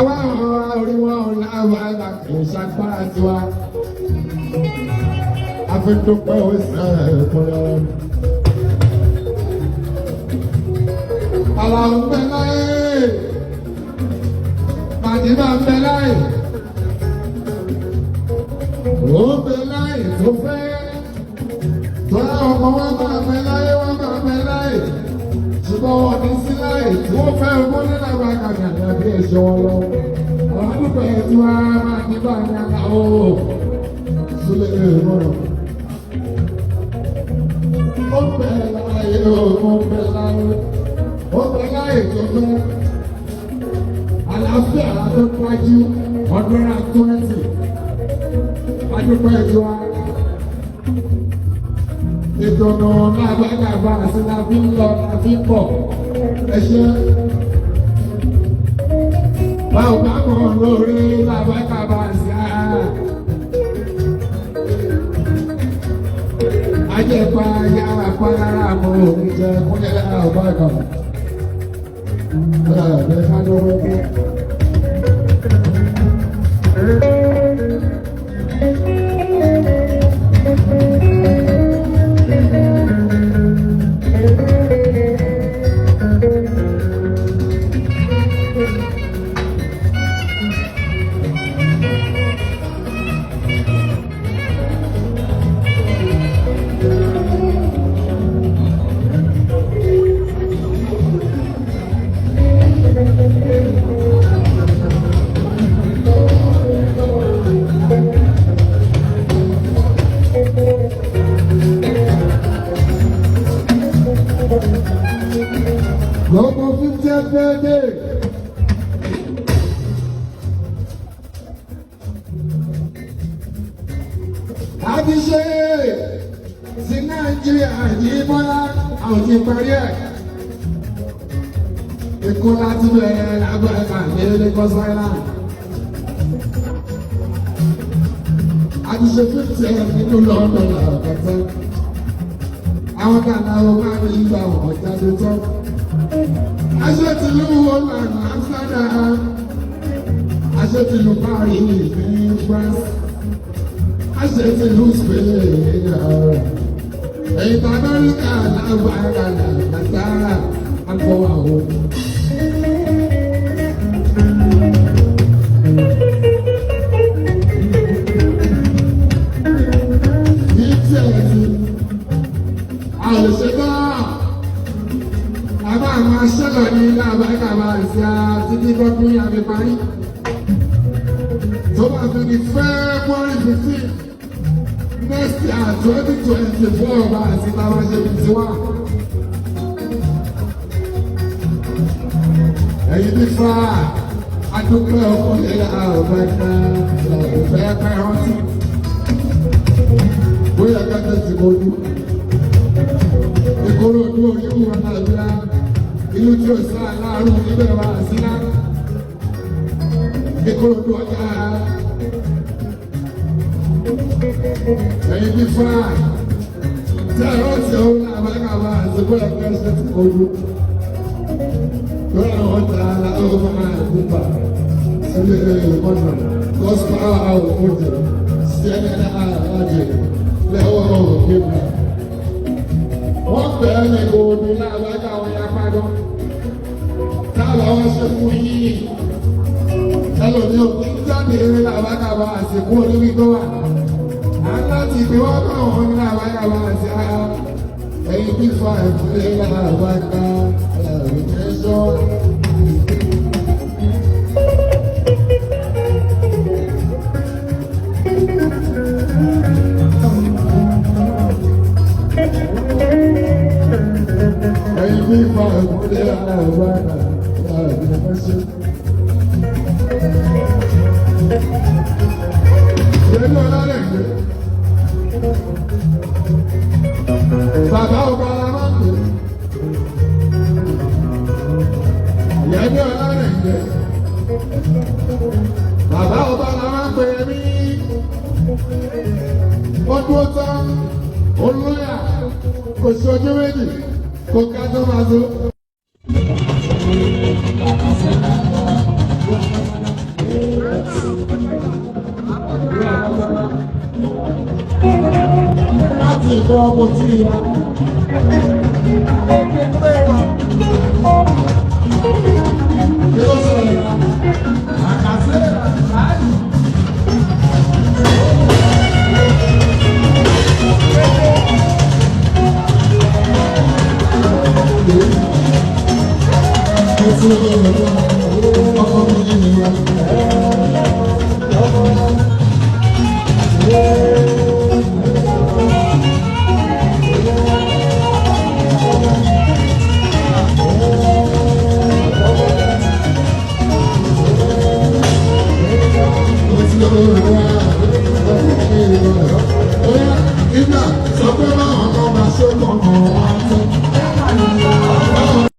àwa orí wọn láwọn àgbà kò ṣàgbára tiwa afẹ́dúpẹ́ òsè ẹ̀kúnrẹ́. Àlàó ń bẹ láyé màdìbà ń bẹ láyé ó ń bẹ láyé tó fẹ́ tọ́lá ọmọ wọn máa bẹ láyé wọn máa bẹ láyé ṣùgbọ́n wọn ní sí láyé tí wọ́n fẹ́ ogún nínú àwọn àkàndá àbí ẹ̀ṣọ́ wọn lọ. Àwọn àdúgbò ẹ̀ tí wọ́n á máa níbà ní Àlàó sílẹ̀ ìrọ̀rùn. Ó bẹ láyé ó bẹ láyé ó bẹ láyé tó fẹ́ àlàáfíà tó pàjù 120 àdúgbò ẹ̀ tí wọ́n á. Ìdùnnú lágbàgbà sí la fi ń lọ la fi ń bọ̀ ẹ ṣe. Báwo bá mọ̀ lórí lágbàgbà sí a. Ajẹ́pá yára pàrọ̀ àmọ́ òní jẹ́ kúnlẹ̀ ọba kan. Bẹ́ẹ̀ ká ló wọ́n bí. Global 50th birthday. Àti ṣe sí Nàìjíríà yìí bọ́lá àwọn ti parí ẹ̀. Èkó láti bẹ̀rẹ̀ lágbàá ní Lagos Island. Àti ṣe 50th nínú London làkàtà. Àwọn kan náà wọ́n máa ń yígbà wọ́n jáde tán. Aṣètìlú Holland Amsterdam, aṣètìlú Paris ní France, aṣètìlú Spain èyí tó Amẹ́ríkà lágbára nàìjíríà àgbọ̀wá o. Ní tí ẹ̀ ti àlùṣe náà. Àbá àwọn aṣẹ́lọ̀ ní ilé àbáríkàbá ìsìn títí lọ́dún yàgbé parí. Tó bá fi di February 15 next year 2024 bá àti táwa ṣe fi ti wá. Ẹ̀yin bí fa adúpẹ́ ọkọ̀ ilé àbáríkà ìfẹ́ pẹ́ rántí. Bóyá kẹ́kẹ́ ti bójú. Ìkòròdú òyìnbó wọn náà bí i ìlú tí ó sá láàrùn níbẹ̀ wá síná. Ìkòròdú ọjà ẹ̀yìn bí fúnra tí ẹ̀rọ tí ó ń àbákàbá àtìkú ẹ̀kẹ́ ṣe ti kojú. Lọ́nà ọjà aláwọ̀ máa ń gbígbà sílé ìmọ̀nà gọ́sùpá àwọn òjò sí ẹ̀yẹ àjẹ́ lẹ́wọ̀ òkèbà. Wọ́n bẹ̀rẹ̀ ní gbogbo láàbájá àwọn ya pàdán. Táàbà wọ́n ṣe fún yìí. Ẹlò ní òkú jáde eré láàbájá àsìkò olórí tó wà. A ń láti gbé wọ́n bá wọn ní láàbájá àti ara. Ẹyin bí fa ìfúnlé láàbájá ẹ̀rọ bí fa ìfúnlé àbára àgbẹ̀mọ́sí. Ìrẹ́lú ọlọ́rẹ̀ ìgbé. Bàbá ọba ara máa ń pè. Ìrẹ́lú ọlọ́rẹ̀ ìgbé. Bàbá ọba ara máa ń pè mí. Ó dúró tán, olóyà, kò sí ojú méjì. Coca do Mazu. láti ìgbọ́ ọmọ tí ìyá. Yóò sọ̀rọ̀ àkàṣe àkáyì. Ọkọ mi ní ìyá.